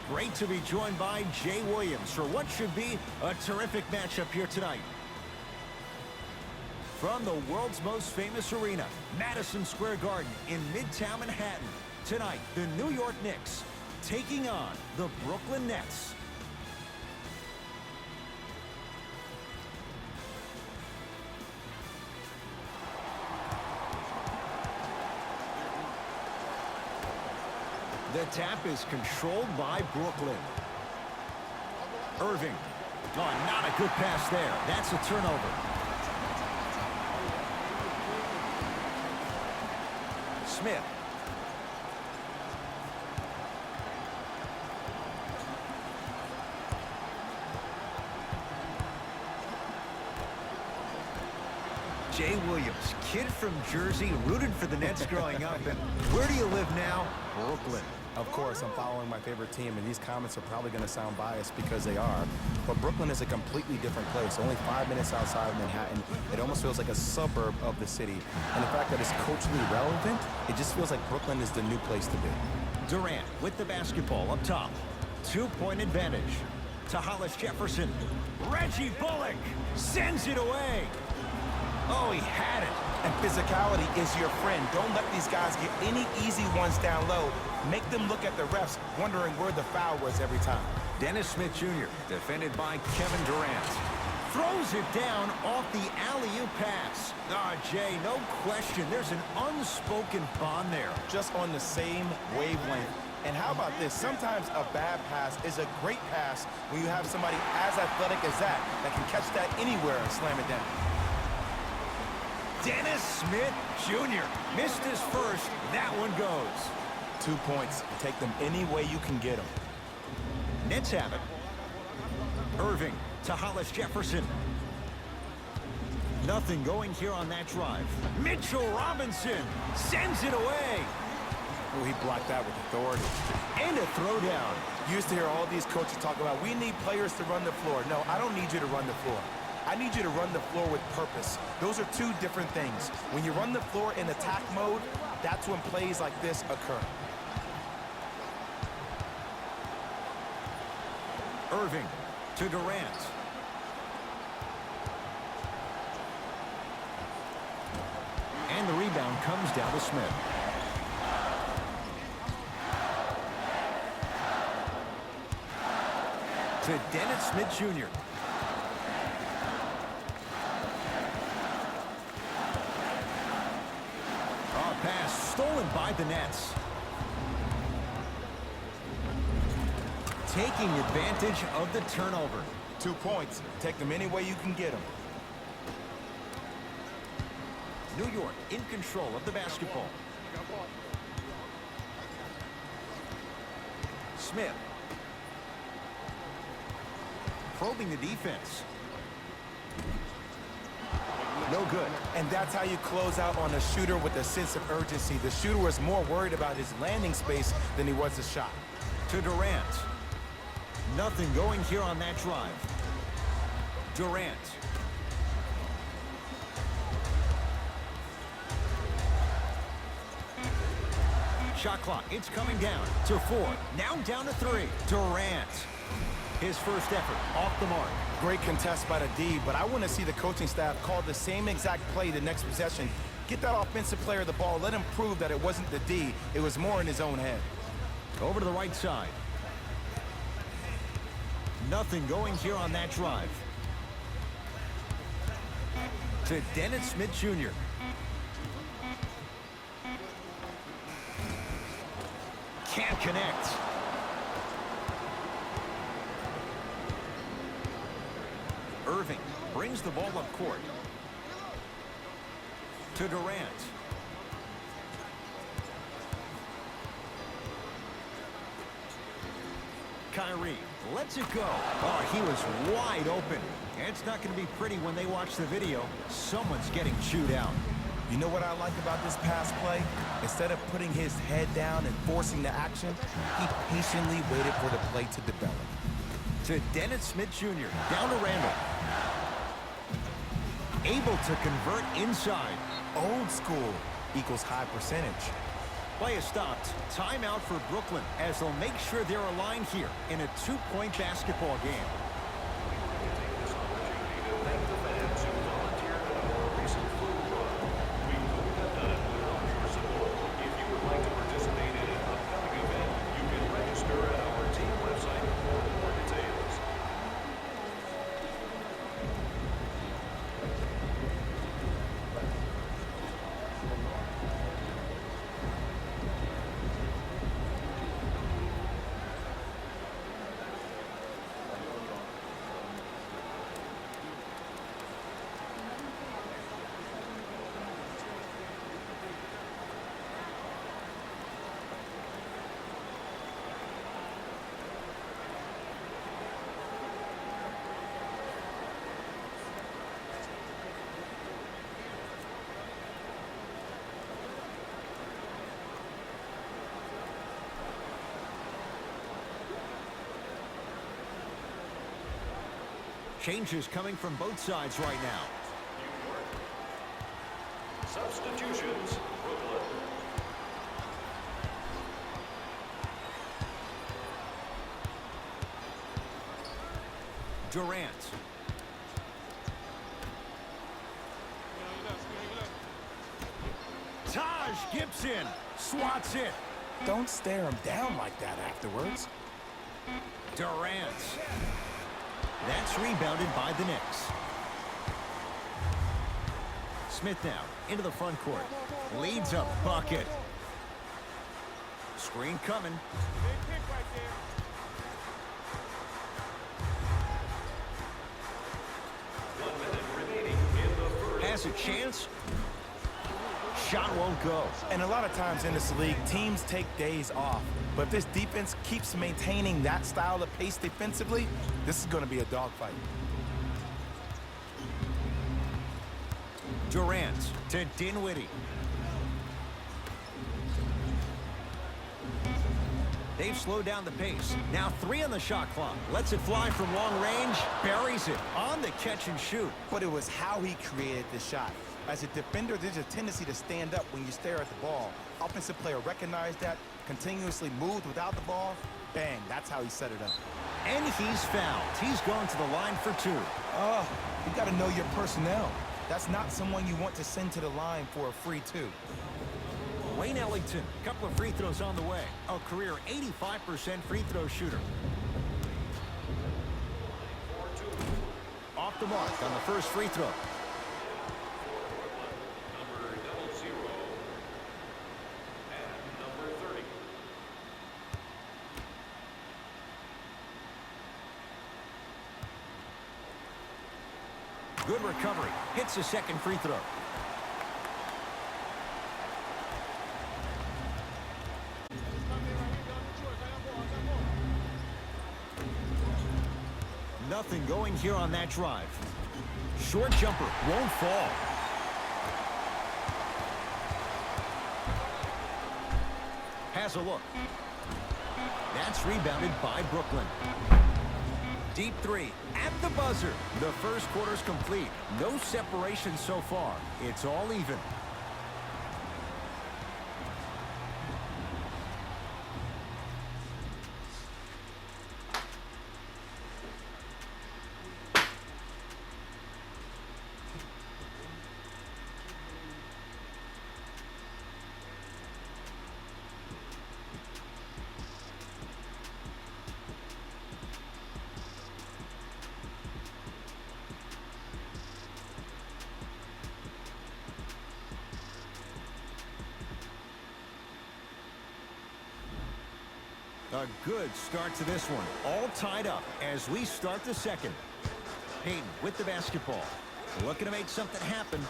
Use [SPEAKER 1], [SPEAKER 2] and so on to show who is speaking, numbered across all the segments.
[SPEAKER 1] Great to be joined by Jay Williams for what should be a terrific matchup here tonight. From the world's most famous arena, Madison Square Garden in Midtown Manhattan, tonight the New York Knicks taking on the Brooklyn Nets. The tap is controlled by Brooklyn. Irving. Oh, not a good pass there. That's a turnover. Smith. Jay Williams, kid from Jersey, rooted for the Nets growing up. And where do you live now? Brooklyn.
[SPEAKER 2] Of course, I'm following my favorite team, and these comments are probably going to sound biased because they are. But Brooklyn is a completely different place. Only 5 minutes outside of Manhattan. It almost feels like a suburb of the city. And the fact that it's culturally relevant, it just feels like Brooklyn is the new place to be.
[SPEAKER 1] Durant with the basketball up top. 2-point advantage to Hollis Jefferson. Reggie Bullock sends it away. Oh, he had it.
[SPEAKER 3] And physicality is your friend. Don't let these guys get any easy ones down low. Make them look at the refs, wondering where the foul was every time.
[SPEAKER 1] Dennis Smith Jr., defended by Kevin Durant. Throws it down off the alley-oop pass. Jay, no question. There's an unspoken bond there.
[SPEAKER 3] Just on the same wavelength. And how about this? Sometimes a bad pass is a great pass when you have somebody as athletic as that can catch that anywhere and slam it down.
[SPEAKER 1] Dennis Smith Jr. missed his first. That one goes.
[SPEAKER 3] 2 points. Take them any way you can get them.
[SPEAKER 1] Nets have it. Irving to Hollis Jefferson. Nothing going here on that drive. Mitchell Robinson sends it away.
[SPEAKER 3] Oh, he blocked that with authority.
[SPEAKER 1] And a throwdown.
[SPEAKER 3] You used to hear all these coaches talk about, we need players to run the floor. No, I don't need you to run the floor. I need you to run the floor with purpose. Those are two different things. When you run the floor in attack mode, that's when plays like this occur.
[SPEAKER 1] Irving to Durant. And the rebound comes down to Smith. To Dennis Smith Jr. Pass stolen by the Nets. Taking advantage of the turnover.
[SPEAKER 3] 2 points. Take them any way you can get them.
[SPEAKER 1] New York in control of the basketball. Smith. Probing the defense. No good.
[SPEAKER 3] And that's how you close out on a shooter with a sense of urgency. The shooter was more worried about his landing space than he was his shot.
[SPEAKER 1] To Durant. Nothing going here on that drive. Durant. Shot clock, it's coming down to 4. Now down to 3. Durant. His first effort off the mark.
[SPEAKER 3] Great contest by the D, but I want to see the coaching staff call the same exact play the next possession. Get that offensive player the ball. Let him prove that it wasn't the D. It was more in his own head.
[SPEAKER 1] Over to the right side. Nothing going here on that drive. To Dennis Smith Jr. Can't connect. Irving brings the ball up court. To Durant. Kyrie lets it go. Oh, he was wide open. It's not going to be pretty when they watch the video. Someone's getting chewed out.
[SPEAKER 3] You know what I like about this pass play? Instead of putting his head down and forcing the action, he patiently waited for the play to develop.
[SPEAKER 1] To Dennis Smith Jr. Down to Randall. Able to convert inside.
[SPEAKER 3] Old school equals high percentage.
[SPEAKER 1] Play is stopped. Timeout for Brooklyn as they'll make sure they're aligned here in a 2-point basketball game. Changes coming from both sides right now.
[SPEAKER 4] Substitutions, Brooklyn.
[SPEAKER 1] Durant. Taj Gibson swats it.
[SPEAKER 3] Don't stare him down like that afterwards.
[SPEAKER 1] Durant. That's rebounded by the Knicks. Smith now into the front court. Leads a bucket. Screen coming. Has a chance. Shot won't go.
[SPEAKER 3] And a lot of times in this league, teams take days off. But if this defense keeps maintaining that style of pace defensively, this is going to be a dogfight.
[SPEAKER 1] Durant to Dinwiddie. They've slowed down the pace. Now 3 on the shot clock. Lets it fly from long range. Buries it on the catch and shoot.
[SPEAKER 3] But it was how he created the shot. As a defender, there's a tendency to stand up when you stare at the ball. Offensive player recognized that, continuously moved without the ball. Bang, that's how he set it up.
[SPEAKER 1] And he's fouled. He's going to the line for 2.
[SPEAKER 3] Oh, you got to know your personnel. That's not someone you want to send to the line for a free 2.
[SPEAKER 1] Wayne Ellington, couple of free throws on the way. A career 85% free throw shooter. Off the mark on the first free throw. Good recovery. Hits the second free throw. Nothing going here on that drive. Short jumper won't fall. Has a look. That's rebounded by Brooklyn. Deep 3 at the buzzer. The first quarter's complete. No separation so far. It's all even. A good start to this one. All tied up as we start the second. Payton with the basketball. Looking to make something happen.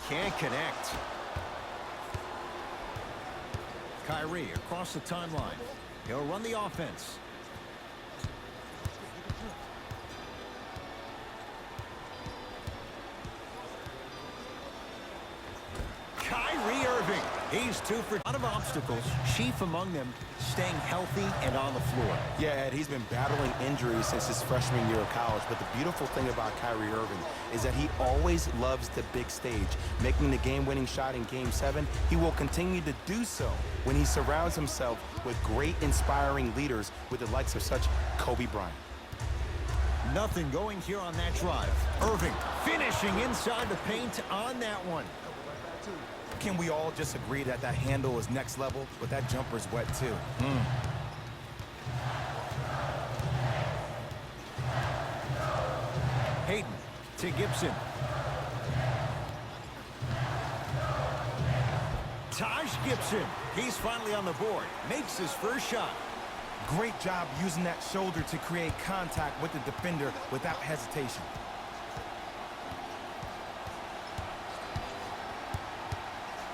[SPEAKER 1] Can't connect. Kyrie across the timeline. He'll run the offense. Kyrie Irving He's 2 for a lot of obstacles, chief among them staying healthy and on the floor.
[SPEAKER 2] Yeah, Ed, he's been battling injuries since his freshman year of college, but the beautiful thing about Kyrie Irving is that he always loves the big stage. Making the game-winning shot in Game 7, he will continue to do so when he surrounds himself with great, inspiring leaders with the likes of such Kobe Bryant.
[SPEAKER 1] Nothing going here on that drive. Irving finishing inside the paint on that one.
[SPEAKER 3] Can we all just agree that that handle is next level, but that jumper's wet too?
[SPEAKER 1] Hayden to Gibson. Taj Gibson, he's finally on the board, makes his first shot.
[SPEAKER 3] Great job using that shoulder to create contact with the defender without hesitation.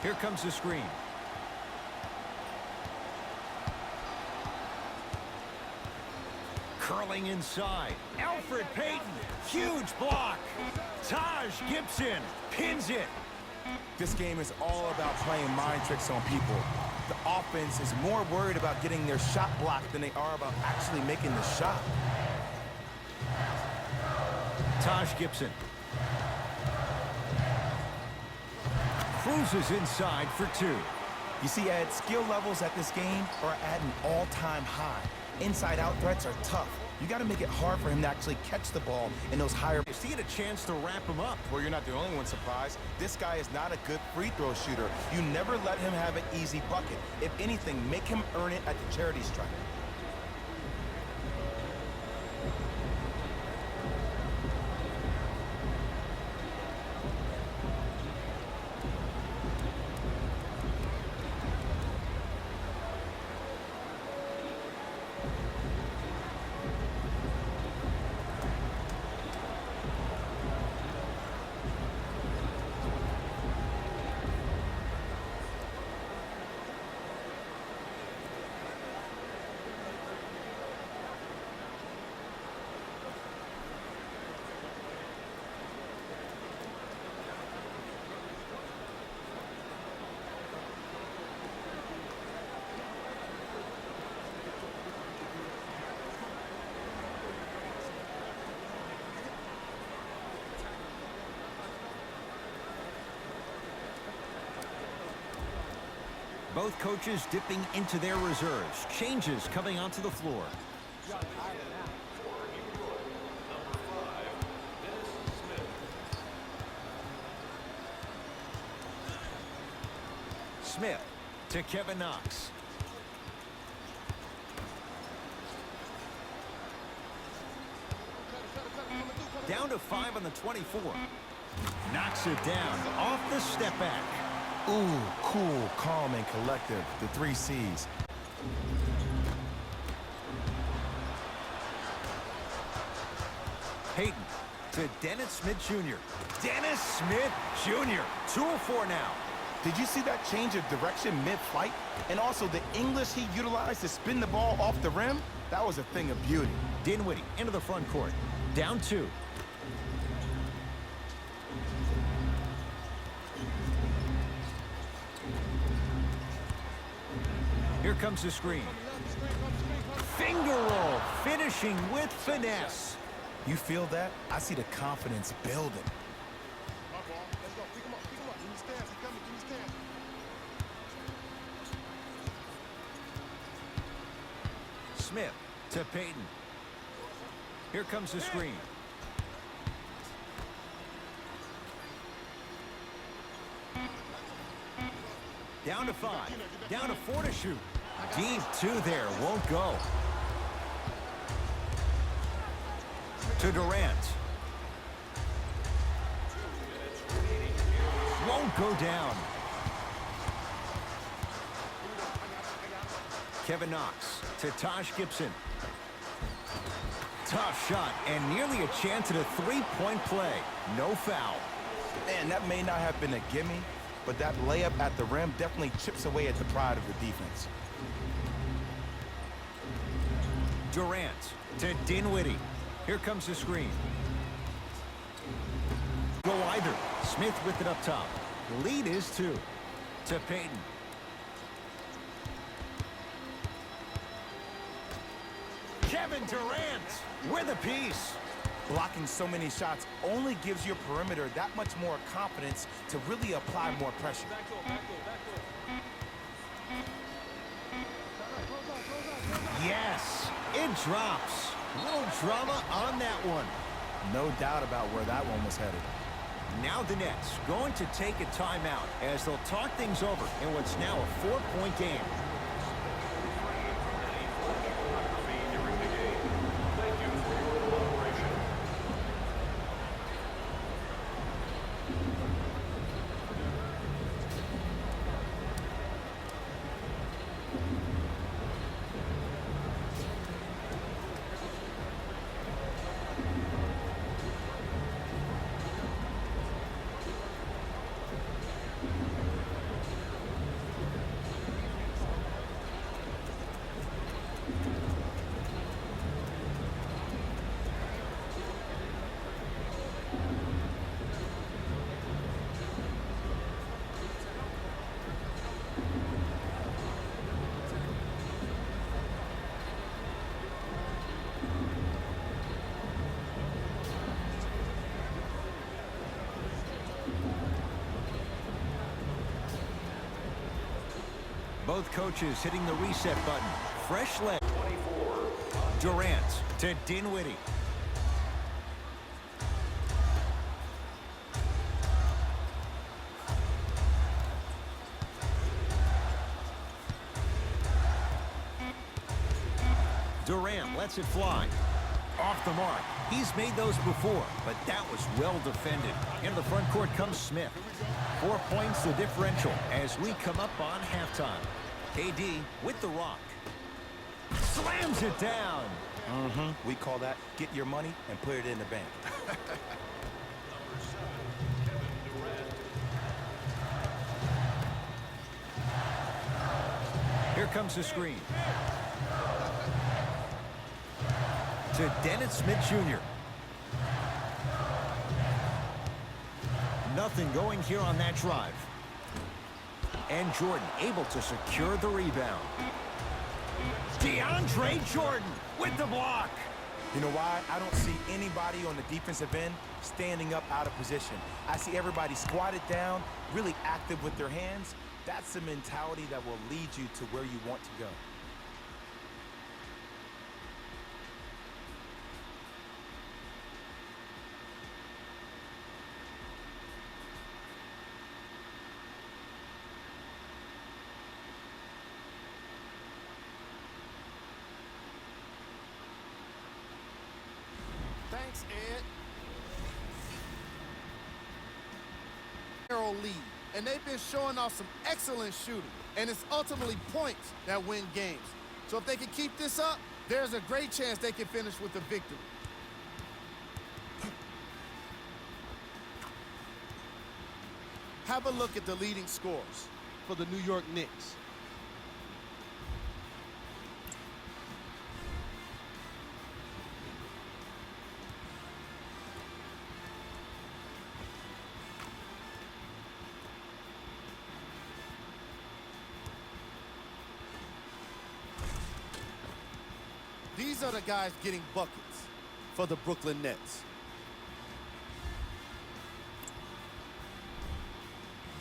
[SPEAKER 1] Here comes the screen. Curling inside. Alfred Payton. Huge block. Taj Gibson pins it.
[SPEAKER 3] This game is all about playing mind tricks on people. The offense is more worried about getting their shot blocked than they are about actually making the shot.
[SPEAKER 1] Taj Gibson. Cruises inside for 2.
[SPEAKER 3] You see, Ed, skill levels at this game are at an all-time high. Inside-out threats are tough. You got to make it hard for him to actually catch the ball in those higher...
[SPEAKER 1] Is he had a chance to wrap him up?
[SPEAKER 2] Well, you're not the only one surprised. This guy is not a good free throw shooter. You never let him have an easy bucket. If anything, make him earn it at the charity stripe.
[SPEAKER 1] Both coaches dipping into their reserves. Changes coming onto the floor. Smith to Kevin Knox. Down to 5 on the 24. Knocks it down off the step back.
[SPEAKER 3] Ooh, cool, calm, and collective. The 3 C's.
[SPEAKER 1] Hayden to Dennis Smith Jr. Dennis Smith Jr. 2 of 4 now.
[SPEAKER 3] Did you see that change of direction mid-flight? And also the English he utilized to spin the ball off the rim? That was a thing of beauty.
[SPEAKER 1] Dinwiddie into the front court. Down 2. Here comes the screen. Finger roll, finishing with finesse.
[SPEAKER 3] You feel that? I see the confidence building.
[SPEAKER 1] Smith to Payton. Here comes the screen. Down to 5. Down to 4 to shoot. Deep 2 there. Won't go. To Durant. Won't go down. Kevin Knox to Taj Gibson. Tough shot and nearly a chance at a 3-point play. No foul.
[SPEAKER 3] Man, that may not have been a gimme, but that layup at the rim definitely chips away at the pride of the defense.
[SPEAKER 1] Durant to Dinwiddie. Here comes the screen. Go either. Smith with it up top. Lead is 2. To Payton. Kevin Durant with a piece.
[SPEAKER 3] Blocking so many shots only gives your perimeter that much more confidence to really apply more pressure.
[SPEAKER 1] Yes, it drops. Little drama on that one.
[SPEAKER 2] No doubt about where that one was headed.
[SPEAKER 1] Now the Nets going to take a timeout as they'll talk things over in what's now a 4-point game.
[SPEAKER 4] During the game. Thank you for your cooperation.
[SPEAKER 1] Both coaches hitting the reset button. Fresh leg.
[SPEAKER 4] 24.
[SPEAKER 1] Durant to Dinwiddie. Durant lets it fly. Off the mark. He's made those before, but that was well defended. Into the front court comes Smith. 4 points the differential as we come up on halftime. KD with the rock. Slams it down.
[SPEAKER 3] We call that get your money and put it in the bank.
[SPEAKER 1] Here comes the screen. To Dennis Smith Jr. Nothing going here on that drive. And Jordan able to secure the rebound. DeAndre Jordan with the block.
[SPEAKER 3] You know why? I don't see anybody on the defensive end standing up out of position. I see everybody squatted down, really active with their hands. That's the mentality that will lead you to where you want to go.
[SPEAKER 5] Thanks, Ed. Lead, and they've been showing off some excellent shooting, and it's ultimately points that win games. So if they can keep this up, there's a great chance they can finish with a victory. Have a look at the leading scores for the New York Knicks. These are the guys getting buckets for the Brooklyn Nets.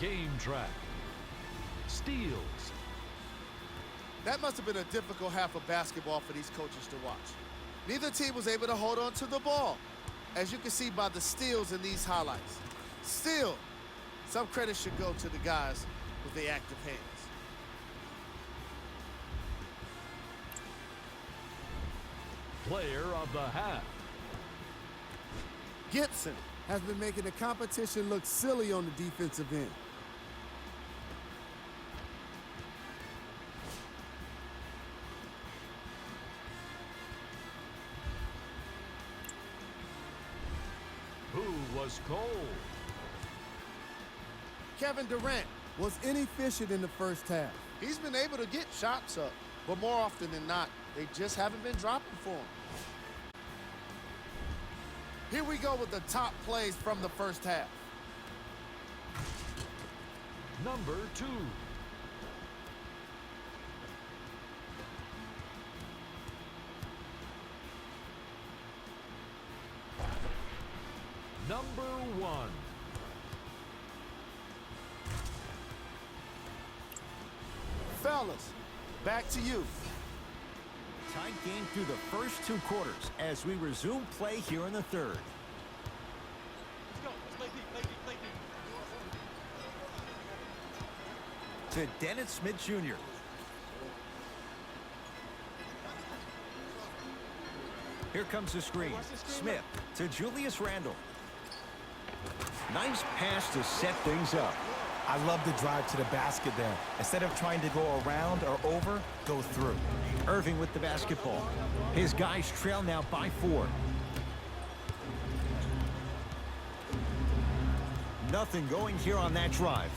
[SPEAKER 6] Game track. Steals.
[SPEAKER 5] That must have been a difficult half of basketball for these coaches to watch. Neither team was able to hold on to the ball, as you can see by the steals in these highlights. Still, some credit should go to the guys with the active hands.
[SPEAKER 6] Player of the half.
[SPEAKER 5] Gibson has been making the competition look silly on the defensive end.
[SPEAKER 6] Who was cold?
[SPEAKER 5] Kevin Durant was inefficient in the first half. He's been able to get shots up, but more often than not, they just haven't been dropping for him. Here we go with the top plays from the first half.
[SPEAKER 6] Number 2. Number 1.
[SPEAKER 5] Fellas, back to you.
[SPEAKER 1] Tight game through the first 2 quarters as we resume play here in the third. To Dennis Smith Jr. Here comes the screen. Smith to Julius Randle. Nice pass to set things up.
[SPEAKER 3] I love the drive to the basket there. Instead of trying to go around or over, go through.
[SPEAKER 1] Irving with the basketball. His guys trail now by 4. Nothing going here on that drive.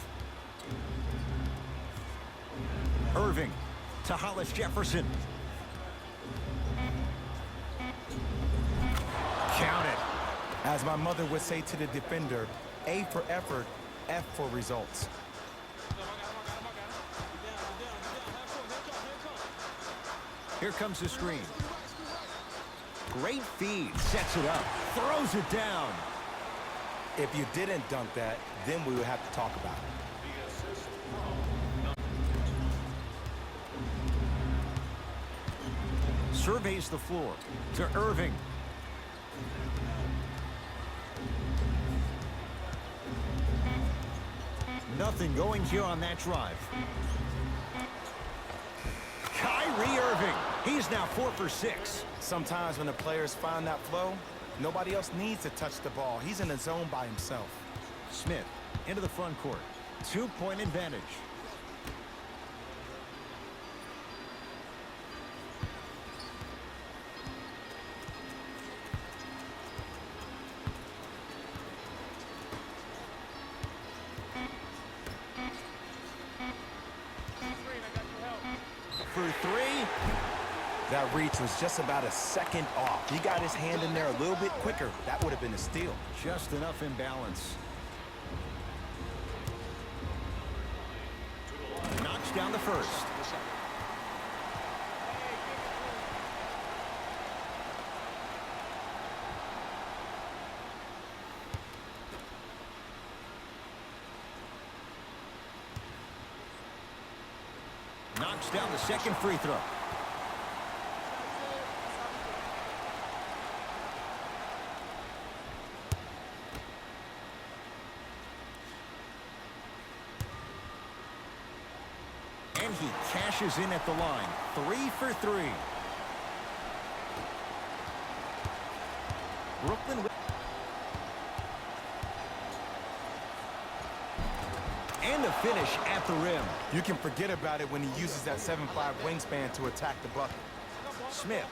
[SPEAKER 1] Irving to Hollis Jefferson. Count it.
[SPEAKER 3] As my mother would say to the defender, A for effort, F for results.
[SPEAKER 1] Here comes the screen. Great feed, sets it up, throws it down.
[SPEAKER 3] If you didn't dunk that, then we would have to talk about it.
[SPEAKER 1] Surveys the floor to Irving. Nothing going here on that drive. Kyrie Irving. He's now 4 for 6.
[SPEAKER 3] Sometimes when the players find that flow, nobody else needs to touch the ball. He's in the zone by himself.
[SPEAKER 1] Smith into the front court. 2-point advantage. For 3.
[SPEAKER 3] That reach was just about a second off. He got his hand in there a little bit quicker. That would have been a steal.
[SPEAKER 1] Just enough imbalance. Knocks down the first. Knocks down the second free throw. And he cashes in at the line. 3 for 3. Brooklyn with... And a finish at the rim.
[SPEAKER 3] You can forget about it when he uses that 7'5" wingspan to attack the bucket.
[SPEAKER 1] Smith.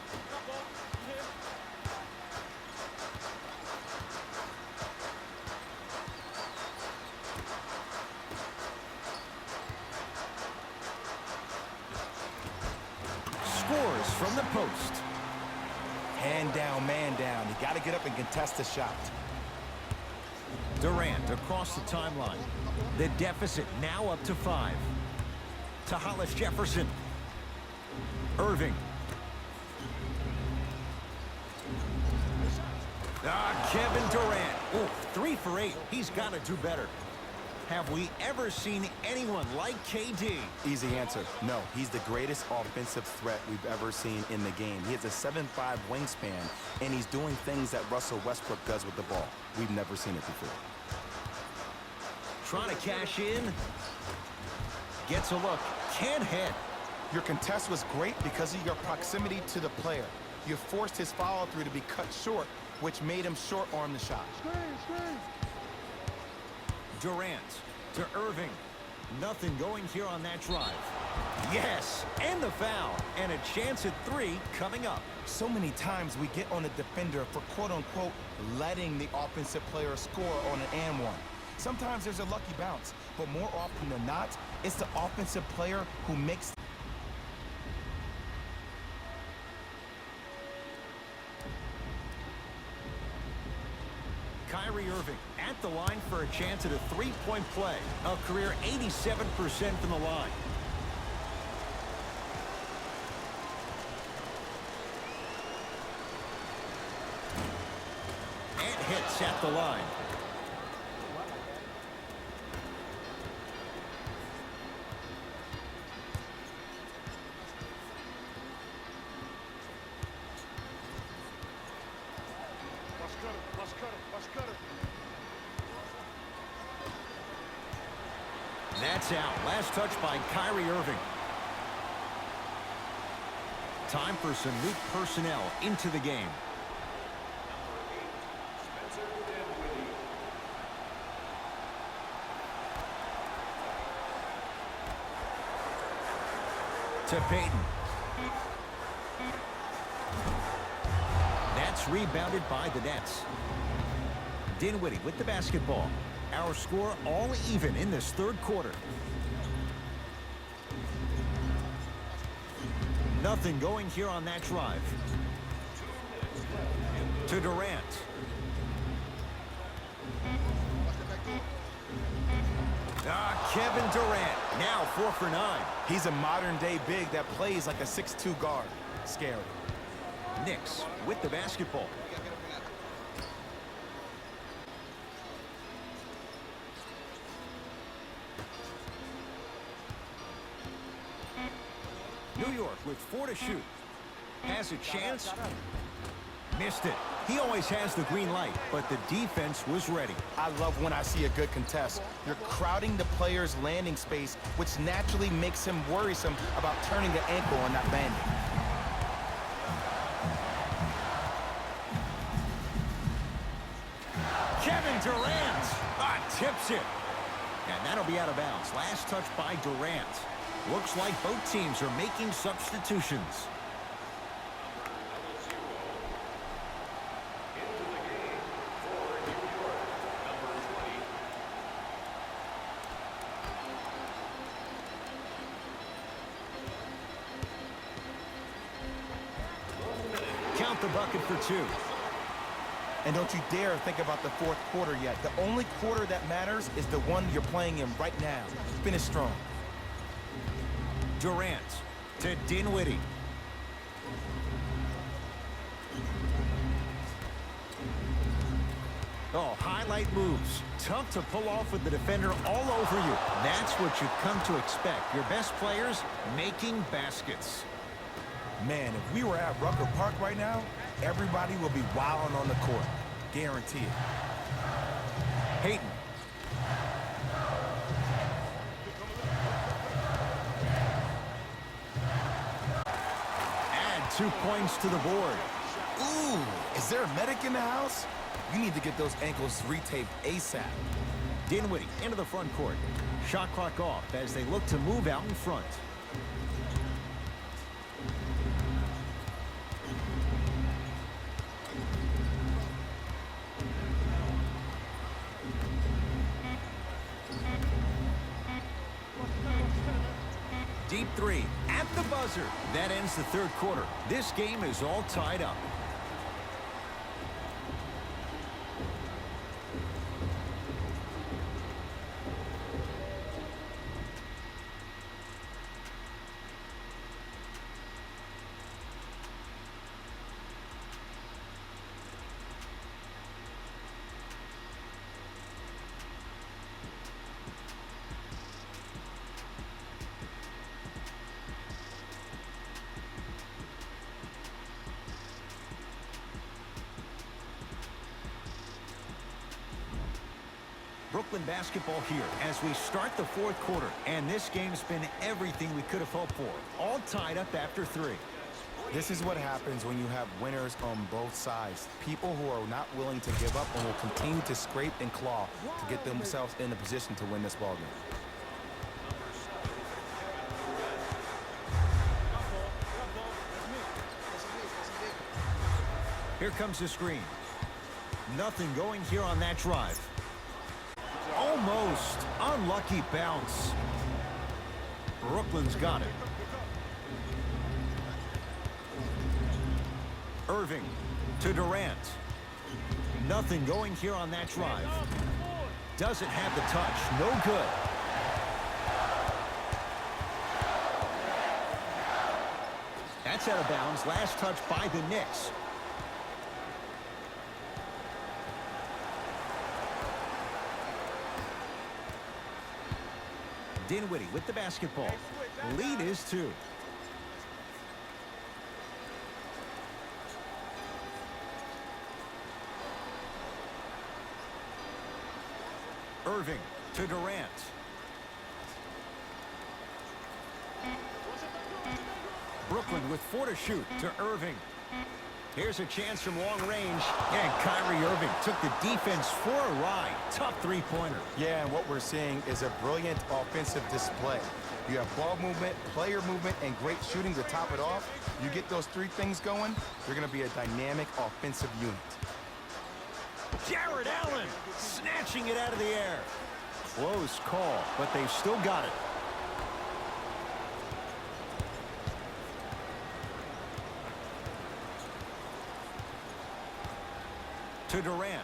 [SPEAKER 1] Scores from the post.
[SPEAKER 3] Hand down, man down. You got to get up and contest the shot.
[SPEAKER 1] Durant across the timeline. The deficit now up to 5. To Hollis Jefferson. Irving. Kevin Durant. Oh, 3 for 8. He's got to do better. Have we ever seen anyone like KD?
[SPEAKER 3] Easy answer. No, he's the greatest offensive threat we've ever seen in the game. He has a 7'5" wingspan, and he's doing things that Russell Westbrook does with the ball. We've never seen it before.
[SPEAKER 1] Trying to cash in. Gets a look. Can't hit.
[SPEAKER 3] Your contest was great because of your proximity to the player. You forced his follow-through to be cut short, which made him short-arm the shot.
[SPEAKER 1] Durant to Irving. Nothing going here on that drive. Yes, and the foul. And a chance at 3 coming up.
[SPEAKER 3] So many times we get on a defender for quote-unquote letting the offensive player score on an and one. Sometimes there's a lucky bounce, but more often than not, it's the offensive player who makes...
[SPEAKER 1] Kyrie Irving at the line for a chance at a 3-point play. A career 87% from the line. And hits. It's at the line. That's out. Last touch by Kyrie Irving. Time for some new personnel into the game. To Payton. That's rebounded by the Nets. Dinwiddie with the basketball. Our score all even in this third quarter. Nothing going here on that drive. To Durant. Kevin Durant, now 4 for 9.
[SPEAKER 3] He's a modern-day big that plays like a 6'2 guard. Scary.
[SPEAKER 1] Knicks with the basketball. New York with 4 to shoot. Has a chance. Missed it. He always has the green light, but the defense was ready.
[SPEAKER 3] I love when I see a good contest. You're crowding the player's landing space, which naturally makes him worrisome about turning the ankle on that landing.
[SPEAKER 1] Kevin Durant tips it. And that'll be out of bounds. Last touch by Durant. Looks like both teams are making substitutions. Count the bucket for 2.
[SPEAKER 3] And don't you dare think about the fourth quarter yet. The only quarter that matters is the one you're playing in right now. Finish strong.
[SPEAKER 1] Durant to Dinwiddie. Oh, highlight moves. Tough to pull off with the defender all over you. That's what you've come to expect. Your best players making baskets.
[SPEAKER 3] Man, if we were at Rucker Park right now, everybody will be wilding on the court. Guarantee it.
[SPEAKER 1] Payton. Add 2 points to the board.
[SPEAKER 3] Ooh, is there a medic in the house? You need to get those ankles retaped ASAP.
[SPEAKER 1] Dinwiddie into the front court. Shot clock off as they look to move out in front. Deep 3 at the buzzer. That ends the third quarter. This game is all tied up. Brooklyn basketball here as we start the fourth quarter. And this game's been everything we could have hoped for. All tied up after 3.
[SPEAKER 3] This is what happens when you have winners on both sides. People who are not willing to give up and will continue to scrape and claw to get themselves in a position to win this ballgame.
[SPEAKER 1] Here comes the screen. Nothing going here on that drive. Almost. Unlucky bounce. Brooklyn's got it. Irving to Durant. Nothing going here on that drive. Doesn't have the touch. No good. That's out of bounds. Last touch by the Knicks. Dinwiddie with the basketball. Lead is 2. Irving to Durant. Brooklyn with 4 to shoot to Irving. Here's a chance from long range. And Kyrie Irving took the defense for a ride. Tough three-pointer.
[SPEAKER 2] Yeah, and what we're seeing is a brilliant offensive display. You have ball movement, player movement, and great shooting to top it off. You get those 3 things going, you're going to be a dynamic offensive unit.
[SPEAKER 1] Jared Allen snatching it out of the air. Close call, but they've still got it. To Durant.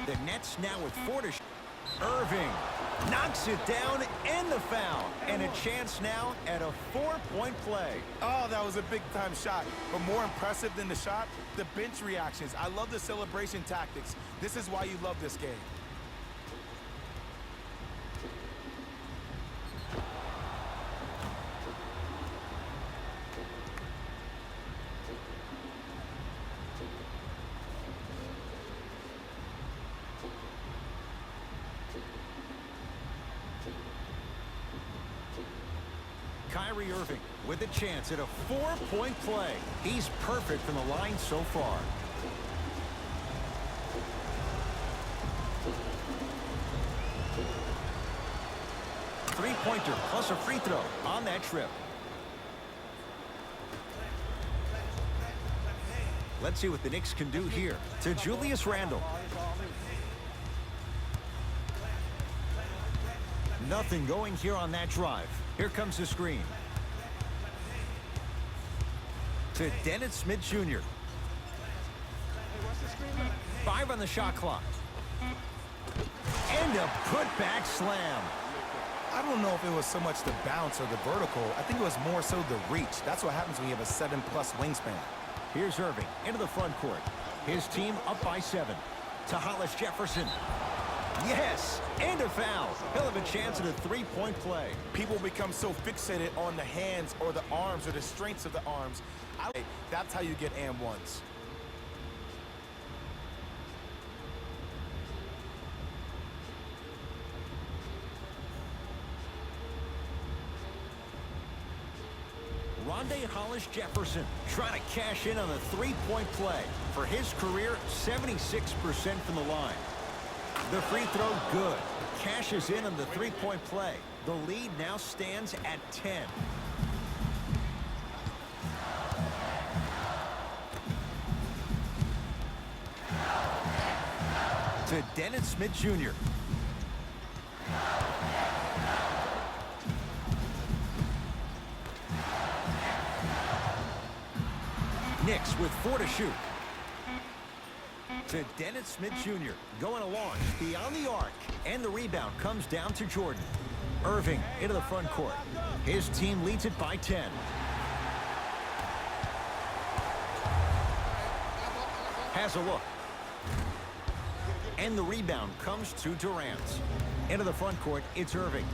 [SPEAKER 1] The Nets now with 4 to shoot. Irving knocks it down and the foul. And a chance now at a 4-point play.
[SPEAKER 2] Oh, that was a big-time shot. But more impressive than the shot, the bench reactions. I love the celebration tactics. This is why you love this game.
[SPEAKER 1] Kyrie Irving with a chance at a 4-point play. He's perfect from the line so far. Three-pointer plus a free throw on that trip. Let's see what the Knicks can do here. To Julius Randle. Nothing going here on that drive. Here comes the screen. To Dennis Smith Jr. 5 on the shot clock. And a putback slam.
[SPEAKER 2] I don't know if it was so much the bounce or the vertical. I think it was more so the reach. That's what happens when you have a 7+ wingspan.
[SPEAKER 1] Here's Irving into the front court. His team up by 7. To Hollis Jefferson. Yes, and a foul. He'll have a chance at a 3-point play.
[SPEAKER 2] People become so fixated on the hands or the arms or the strengths of the arms. That's how you get and ones.
[SPEAKER 1] Rondé Hollis Jefferson trying to cash in on a 3-point play. For his career, 76% from the line. The free throw good. Cashes in on the 3-point play. The lead now stands at 10. To Dennis Smith Jr. Knicks with 4 to shoot. To Dennis Smith Jr. going a launch beyond the arc. And the rebound comes down to Jordan. Irving into the front court. His team leads it by 10. Has a look. And the rebound comes to Durant. Into the front court, it's Irving.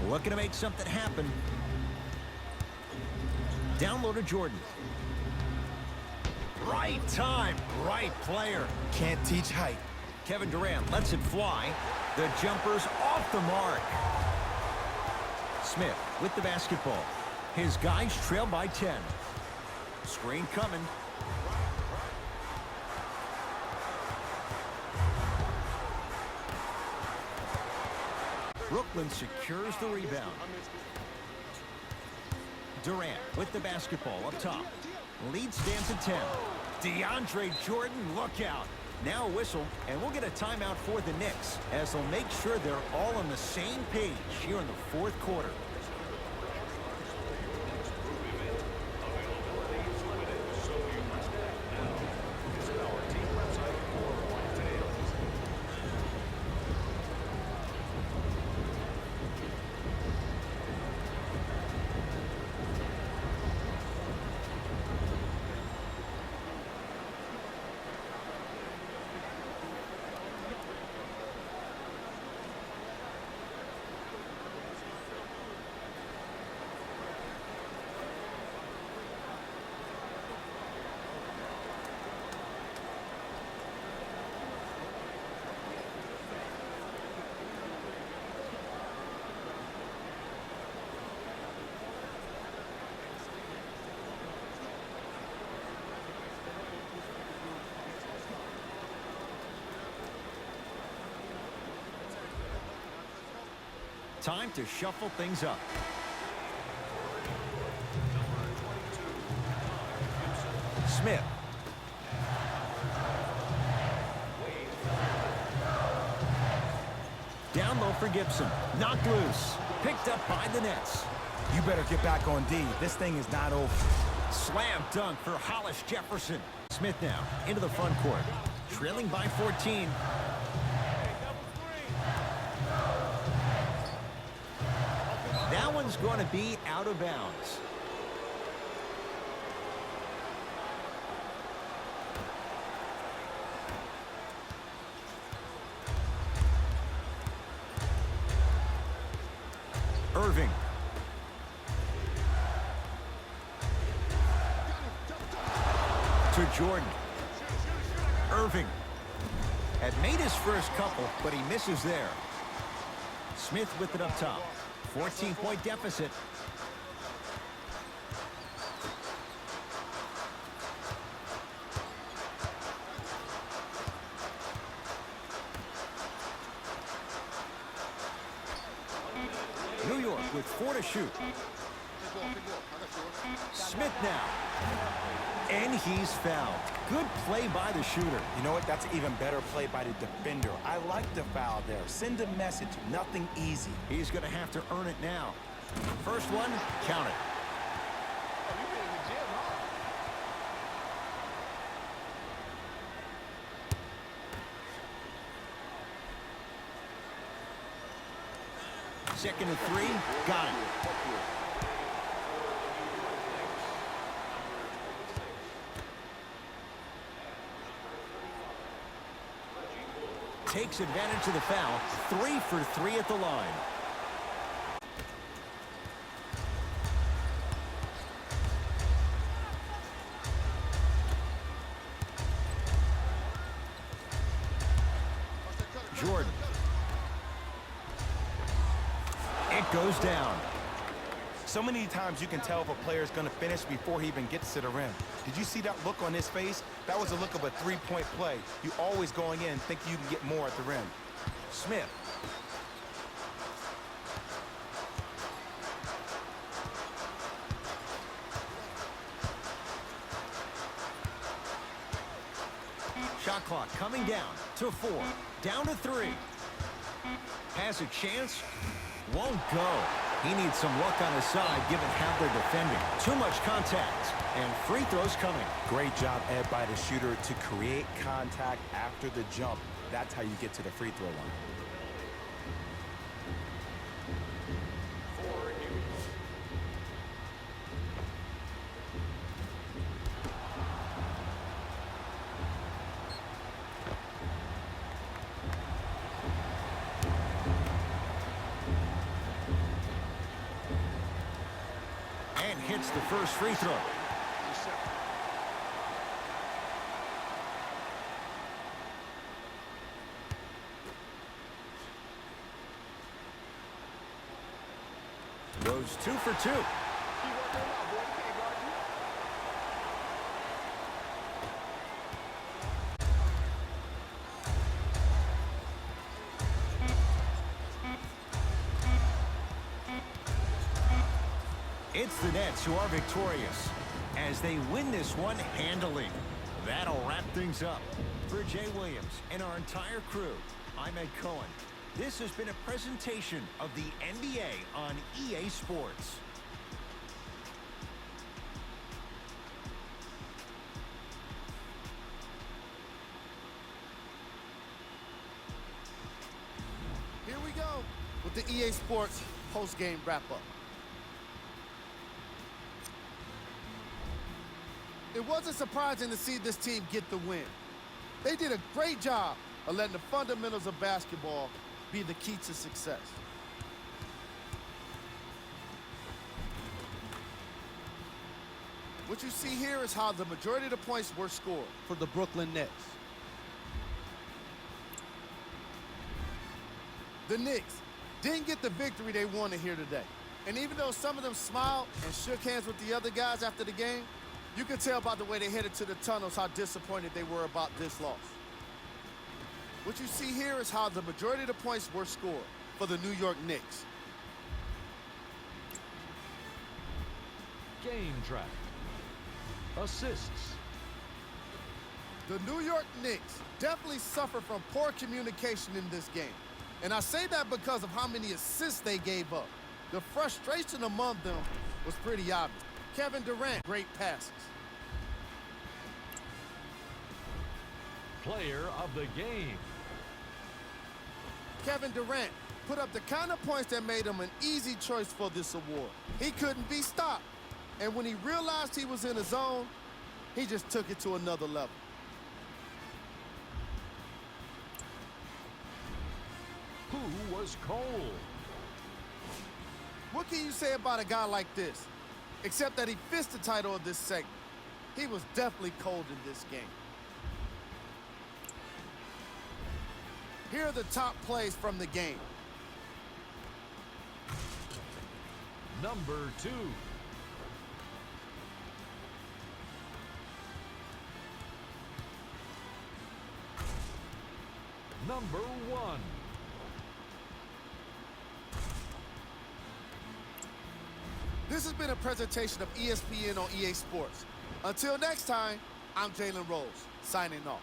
[SPEAKER 1] Looking to make something happen. Down low to Jordan. Right time, right player.
[SPEAKER 2] Can't teach height.
[SPEAKER 1] Kevin Durant lets it fly. The jumper's off the mark. Smith with the basketball. His guys trail by 10. Screen coming. Brooklyn secures the rebound. Durant with the basketball up top. Lead stands at 10. DeAndre Jordan, look out. Now a whistle, and we'll get a timeout for the Knicks as they'll make sure they're all on the same page here in the 4th quarter. Time to shuffle things up. Smith. Down low for Gibson. Knocked loose. Picked up by the Nets.
[SPEAKER 3] You better get back on D. This thing is not over.
[SPEAKER 1] Slam dunk for Hollis Jefferson. Smith now into the front court. Trailing by 14. That one's going to be out of bounds. Irving. To Jordan. Irving had made his first couple, but he misses there. Smith with it up top. 14-point deficit. New York with 4 to shoot. Smith now. And he's fouled. Good play by the shooter.
[SPEAKER 3] You know what? That's an even better play by the defender. I like the foul there. Send a message. Nothing easy.
[SPEAKER 1] He's going to have to earn it now. First one, count it. Second and 3, got it. Takes advantage of the foul. 3 for 3 at the line. Jordan. It goes down.
[SPEAKER 3] So many times you can tell if a player is going to finish before he even gets to the rim. Did you see that look on his face? That was a look of a three-point play. You always going in think you can get more at the rim.
[SPEAKER 1] Smith. Shot clock coming down to 4. Down to 3. Has a chance. Won't go. He needs some luck on his side given how they're defending. Too much contact. And free throws coming.
[SPEAKER 3] Great job, Ed, by the shooter to create contact after the jump. That's how you get to the free throw line.
[SPEAKER 1] And hits the first free throw. Goes 2 for 2. It's the Nets who are victorious as they win this one handily. That'll wrap things up. For Jay Williams and our entire crew, I'm Ed Cohen. This has been a presentation of the NBA on EA Sports.
[SPEAKER 5] Here we go with the EA Sports post-game wrap-up. It wasn't surprising to see this team get the win. They did a great job of letting the fundamentals of basketball be the key to success. What you see here is how the majority of the points were scored for the Brooklyn Nets. The Knicks didn't get the victory they wanted here today. And even though some of them smiled and shook hands with the other guys after the game, you can tell by the way they headed to the tunnels how disappointed they were about this loss. What you see here is how the majority of the points were scored for the New York Knicks.
[SPEAKER 6] Game track. Assists.
[SPEAKER 5] The New York Knicks definitely suffer from poor communication in this game. And I say that because of how many assists they gave up. The frustration among them was pretty obvious. Kevin Durant, great passes.
[SPEAKER 6] Player of the game.
[SPEAKER 5] Kevin Durant put up the kind of points that made him an easy choice for this award. He couldn't be stopped. And when he realized he was in his zone, he just took it to another level.
[SPEAKER 6] Who was cold?
[SPEAKER 5] What can you say about a guy like this? Except that he fits the title of this segment. He was definitely cold in this game. Here are the top plays from the game.
[SPEAKER 6] Number 2. Number 1.
[SPEAKER 5] This has been a presentation of ESPN on EA Sports. Until next time, I'm Jalen Rose, signing off.